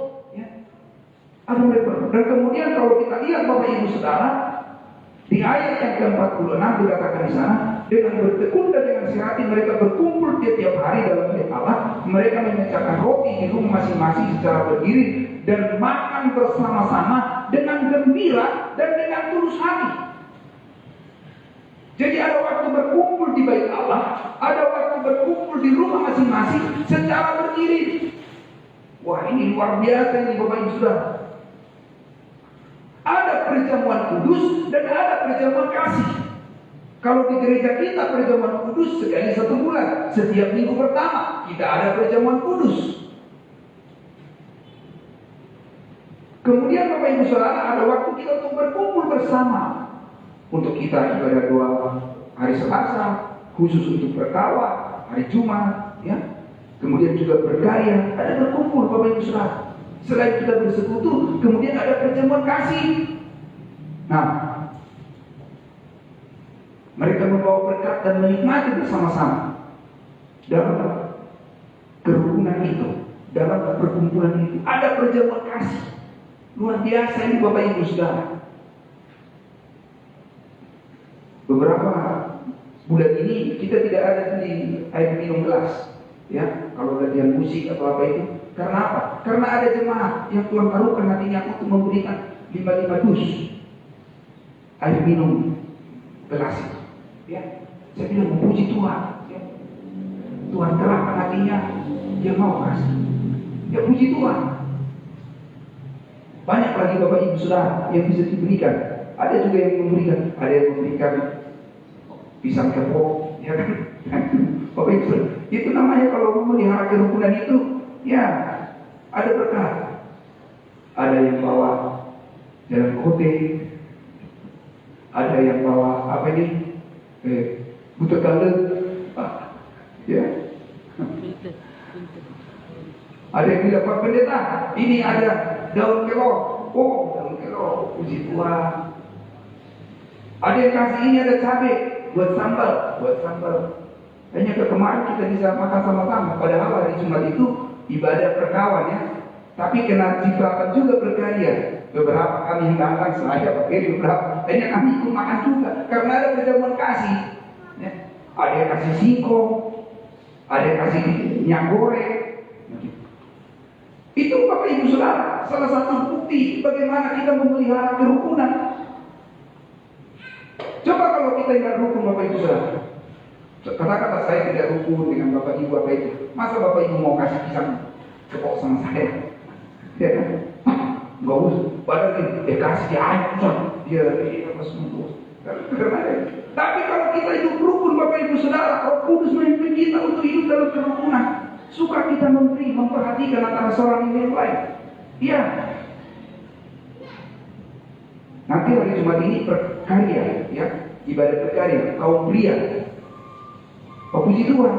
Ada mereka. Dan kemudian kalau kita lihat Bapak Ibu Saudara, di ayat yang ke-46 dikatakan di sana, dengan bertekun dan dengan sehati mereka berkumpul tiap hari dalam hadirat Allah. Mereka memecahkan roti di rumah masing-masing secara berdiri dan makan bersama-sama dengan gembira dan dengan tulus hati. Jadi ada waktu berkumpul di bait Allah, ada waktu berkumpul di rumah masing-masing secara berdiri. Wah, ini luar biasa ini Bapak Ibu Saudara. Ada perjamuan kudus dan ada perjamuan kasih. Kalau di gereja kita perjamuan kudus sekali 1 bulan, setiap minggu pertama kita ada perjamuan kudus. Kemudian Bapak Ibu Saudara, ada waktu kita untuk berkumpul bersama. Untuk kita ibadah doa hari Selasa, khusus untuk berkawal, hari Jumat, ya. Kemudian juga berkarya, ada berkumpul Bapak Ibu Saudara. Selain kita bersekutu, kemudian ada perjamuan kasih. Nah, mereka membawa berkat dan menikmati bersama-sama dalam kerukunan itu, dalam perkumpulan itu. Ada perjamuan kasih. Luar biasa ini Bapak Ibu Saudara. Beberapa bulan ini kita tidak ada di air minum gelas, ya. Kalau latihan musik atau apa itu. Karena apa? Karena ada jemaat yang Tuhan taruhkan hatinya untuk memberikan 55 dus air minum gelas itu. Ya, saya bilang memuji Tuhan. Ya. Tuhan kerahkan hatinya, dia mau kasih. Ya puji Tuhan. Banyak lagi Bapak Ibu Saudara yang bisa diberikan. Ada juga yang memberikan, ada yang memberikan pisang kepok, ya kan? Bapak Ibu, itu namanya kalau memelihara kerukunan itu. Ya, ada berkat. Ada yang bawa jalan kote, ada yang bawa apa ini? Butuh kandel, ya. Ada yang bilang Pak Pendeta, ini ada daun kelor. Oh, daun kelor, puji Tuhan. Ada yang kasih ini ada cabai buat sambal, Hanya kemarin kita bisa makan sama-sama. Padahal hari Jumat itu ibadah perkawan ya, tapi kena ciprakan juga berkarya. Beberapa kami hidangkan sengaja pakai beberapa, hanya kami ikut makan juga karena ada perjamuan kasih. Ya. Ada yang kasih singkong, ada yang kasih minyak goreng. Itu Bapak Ibu Saudara, salah satu bukti bagaimana kita memelihara kerukunan. Coba kalau kita tidak rukun Bapak Ibu Saudara. Kata-kata saya tidak rukun dengan Bapak Ibu apa itu. Masa Bapak Ibu mau kasih pisang kepok sama saya? Ya kan? Enggak usah. Padahal kasih dia ancam. Dia apa semua. Tapi kalau kita hidup rukun Bapak Ibu Saudara, Roh Kudus memimpin kita untuk hidup dalam kerukunan. Suka kita memberi, memperhatikan antara seorang dengan yang lain. Iya. Nanti hari Jumat ini berkarya, ya, ibadah berkarya, kaum pria. Oh, puji Tuhan,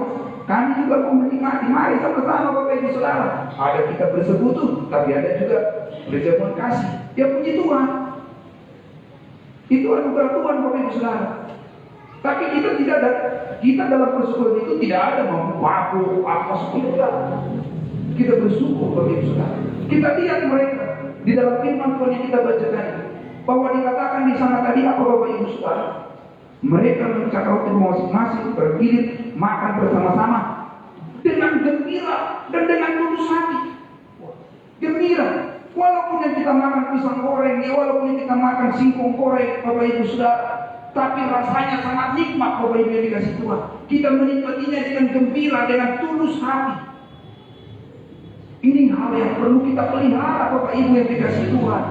kami juga mau menikmati. Mari sama-sama Bapak Ibu Saudara. Ada kita bersekutu, tapi ada juga berjamuan kasih. Ya puji Tuhan. Itu anugerah Tuhan Bapak Ibu Saudara. Tapi kita dalam persekutuan itu tidak ada membaku apa seperti itu. Kita bersyukur Bapak Ibu Saudara. Kita lihat mereka di dalam firman Tuhan yang kita bacakan, bahwa dikatakan di sana tadi apa Bapak Ibu Saudara? Mereka memecahkan roti masing-masing, bergilir, makan bersama-sama dengan gembira dan dengan tulus hati. Gembira, walaupun yang kita makan pisang goreng, ya walaupun yang kita makan singkong goreng, Bapak Ibu Saudara, tapi rasanya sangat nikmat Bapak Ibu yang dikasih Tuhan. Kita menikmatinya dengan gembira, dengan tulus hati. Ini hal yang perlu kita pelihara Bapak Ibu yang dikasih Tuhan.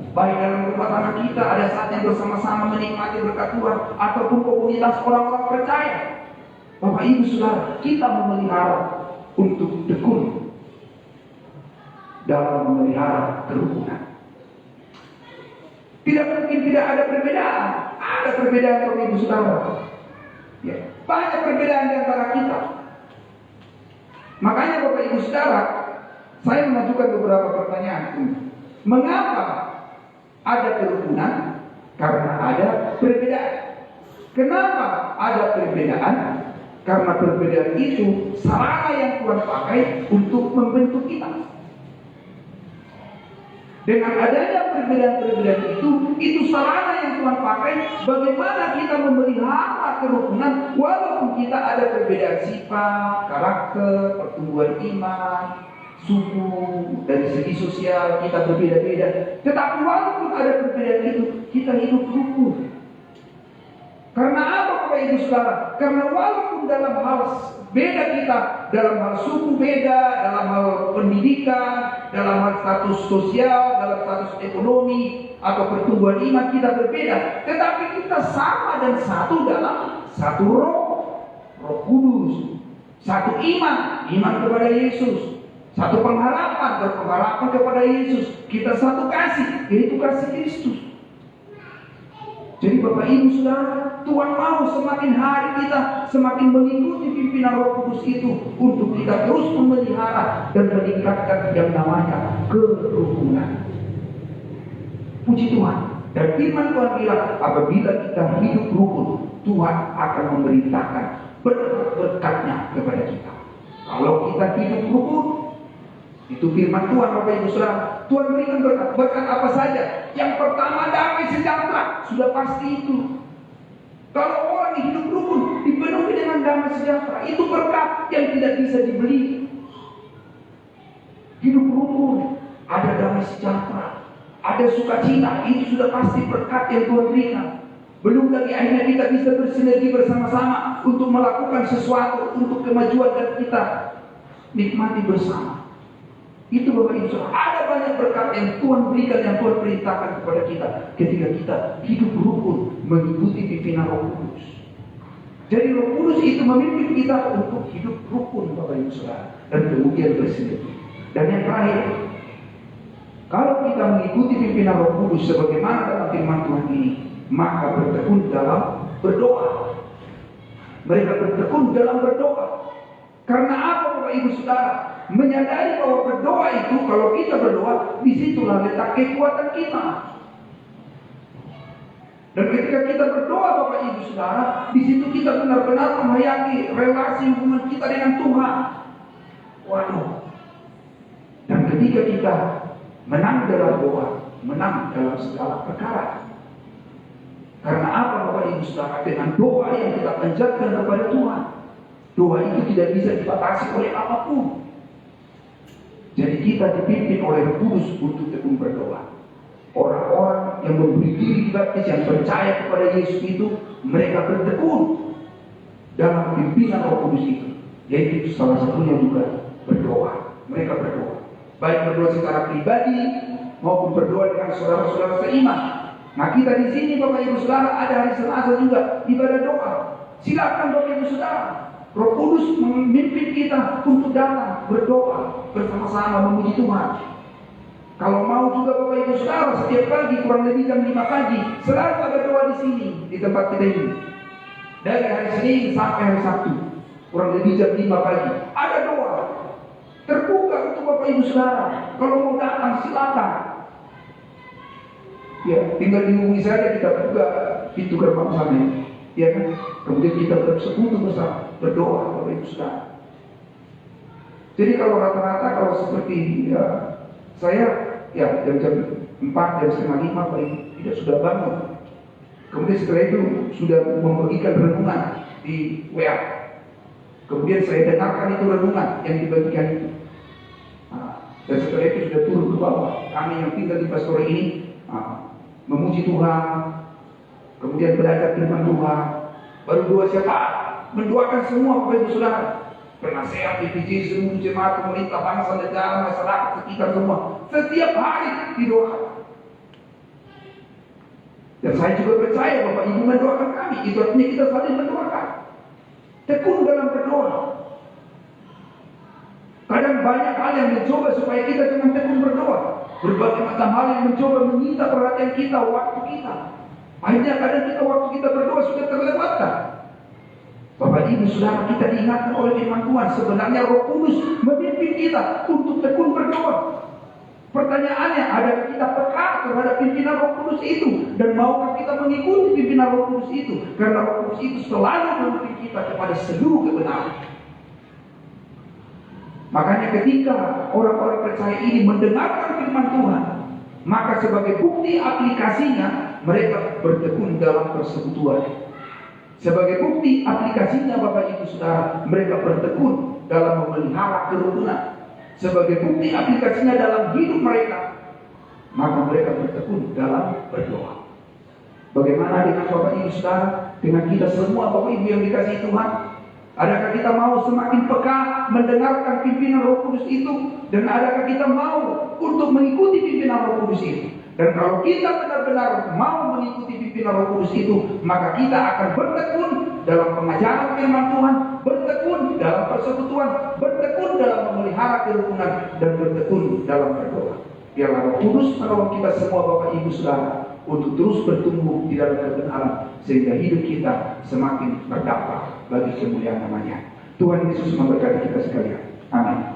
Baik dalam rumah tangga kita ada saatnya bersama-sama menikmati berkat Tuhan, ataupun komunitas orang-orang percaya. Bapak Ibu Saudara, kita memelihara untuk tekun dalam memelihara kerukunan. Tidak mungkin tidak ada perbedaan. Ada perbedaan Bapak Ibu Saudara. Ya, banyak perbedaan di antara kita. Makanya Bapak Ibu Saudara, saya mengajukan beberapa pertanyaan. Mengapa ada kerukunan? Karena ada perbedaan. Kenapa ada perbedaan? Karena perbedaan itu sarana yang Tuhan pakai untuk membentuk kita. Dengan adanya perbedaan-perbedaan itu sarana yang Tuhan pakai bagaimana kita memelihara kerukunan walaupun kita ada perbedaan sifat, karakter, pertumbuhan iman, suku, dari segi sosial kita berbeda-beda. Tetapi walaupun ada perbedaan itu, kita hidup rukun. Karena apa Bapak Ibu Saudara? Karena walaupun dalam hal beda kita, dalam hal suku beda, dalam hal pendidikan, dalam hal status sosial, dalam status ekonomi, atau pertumbuhan iman kita berbeda, tetapi kita sama dan satu dalam satu roh, Roh Kudus, satu iman kepada Yesus, satu pengharapan, berpengharapan kepada Yesus, kita satu kasih, yaitu kasih Kristus. Jadi Bapak Ibu Saudara, Tuhan mau semakin hari kita semakin mengikuti pimpinan Roh Kudus itu untuk kita terus memelihara dan meningkatkan yang namanya kerukunan. Puji Tuhan. Dan firman Tuhan bilang, apabila kita hidup rukun, Tuhan akan memerintahkan berkat-berkatnya kepada kita. Kalau kita hidup rukun, itu firman Tuhan Bapak Ibu Saudara. Tuhan berikan berkat apa saja. Yang pertama damai sejahtera, sudah pasti itu. Kalau orang hidup rukun dipenuhi dengan damai sejahtera, itu berkat yang tidak bisa dibeli. Hidup rukun, ada damai sejahtera, ada sukacita, itu sudah pasti berkat yang Tuhan berikan. Belum lagi akhirnya kita bisa bersinergi bersama-sama untuk melakukan sesuatu untuk kemajuan dan kita nikmati bersama. Itu Bapak Ibu Saudara, ada banyak berkat yang Tuhan berikan, yang Tuhan perintahkan kepada kita ketika kita hidup rukun mengikuti pimpinan Roh Kudus. Jadi Roh Kudus itu memimpin kita untuk hidup rukun Bapak Ibu Saudara, dan kemudian bersinergi. Dan yang terakhir, kalau kita mengikuti pimpinan Roh Kudus sebagaimana dalam firman Tuhan ini, maka bertekun dalam berdoa. Mereka bertekun dalam berdoa. Karena apa Bapak Ibu Saudara? Menyadari bahwa berdoa itu, kalau kita berdoa, disitulah letak kekuatan kita. Dan ketika kita berdoa Bapak Ibu Saudara, di situ kita benar-benar menghayati relasi hubungan kita dengan Tuhan. Waduh. Dan ketika kita menang dalam doa, menang dalam segala perkara. Karena apa Bapak Ibu Saudara? Dengan doa yang kita panjatkan kepada Tuhan, doa itu tidak bisa dibatasi oleh apapun. Jadi kita dipimpin oleh Roh Kudus untuk tekun berdoa. Orang-orang yang memberi diri dibaptis, yang percaya kepada Yesus itu, mereka bertekun dalam pimpinan Roh Kudus itu. Yaitu salah satunya juga berdoa. Mereka berdoa. Baik berdoa secara pribadi maupun berdoa dengan saudara-saudara seiman. Nah kita di sini Bapak Ibu Saudara ada hari Selasa juga ibadah doa. Silakan Bapak Ibu Saudara. Roh Kudus memimpin kita untuk datang berdoa bersama-sama memuji Tuhan. Kalau mau juga Bapak Ibu Saudara, setiap pagi kurang lebih jam 5 pagi selalu ada doa di sini, di tempat kita ini. Dari hari Senin sampai hari Sabtu, kurang lebih jam 5 pagi ada doa. Terbuka untuk Bapak Ibu Saudara. Kalau mau datang silakan. Ya, tinggal dihubungi saja, kita buka pintu gerbang sana. Ya kan? Kemudian kita bersekutu bersama, berdoa Bapak Ibu Saudara. Jadi kalau rata-rata kalau seperti ya, saya ya jam 4, jam setengah 5 paling tidak sudah bangun. Kemudian setelah itu sudah membagikan renungan di WA. Kemudian saya dengarkan itu renungan yang dibagikan itu. Dan setelah itu sudah turun ke bawah. Kami yang tinggal di pastoral ini memuji Tuhan, kemudian belajar firman Tuhan. Baru doa siapa? Mendoakan semua Bapak Ibu Saudara. Penasehat PPJ, seluruh jemaat, pemerintah, bangsa, negara, masyarakat sekitar semua. Setiap hari didoakan. Dan saya juga percaya Bapak Ibu mendoakan kami. Itu artinya kita saling mendoakan. Tekun dalam berdoa. Kadang banyak hal yang mencoba supaya kita jangan tekun berdoa. Berbagai macam hal yang mencoba menyita perhatian kita, waktu kita. Akhirnya kadang kita waktu kita berdoa sudah terlewatkan. Bapak Ibu Saudara, kita diingatkan oleh firman Tuhan. Sebenarnya Roh Kudus memimpin kita untuk tekun berdoa. Pertanyaannya, adakah kita peka terhadap pimpinan Roh Kudus itu? Dan maukah kita mengikuti pimpinan Roh Kudus itu? Karena Roh Kudus itu selalu memimpin kita kepada seluruh kebenaran. Makanya ketika orang-orang percaya ini mendengarkan firman Tuhan, maka sebagai bukti aplikasinya, mereka bertekun dalam persekutuan. Sebagai bukti aplikasinya Bapak Ibu Saudara, mereka bertekun dalam memelihara kerukunan. Sebagai bukti aplikasinya dalam hidup mereka, maka mereka bertekun dalam berdoa. Bagaimana dengan Bapak Ibu Saudara, dengan kita semua Bapak Ibu yang dikasihi Tuhan? Adakah kita mau semakin peka mendengarkan pimpinan Roh Kudus itu? Dan adakah kita mau untuk mengikuti pimpinan Roh Kudus itu? Dan kalau kita benar-benar mau mengikuti pimpinan Roh Kudus itu, maka kita akan bertekun dalam pengajaran firman Tuhan, bertekun dalam persekutuan, bertekun dalam memelihara kerukunan, dan bertekun dalam berdoa. Biarlah Roh Kudus menolong kita semua Bapak Ibu Saudara untuk terus bertumbuh di dalam kebenaran, sehingga hidup kita semakin berdampak bagi kemuliaan namanya. Tuhan Yesus memberkati kita sekalian. Amin.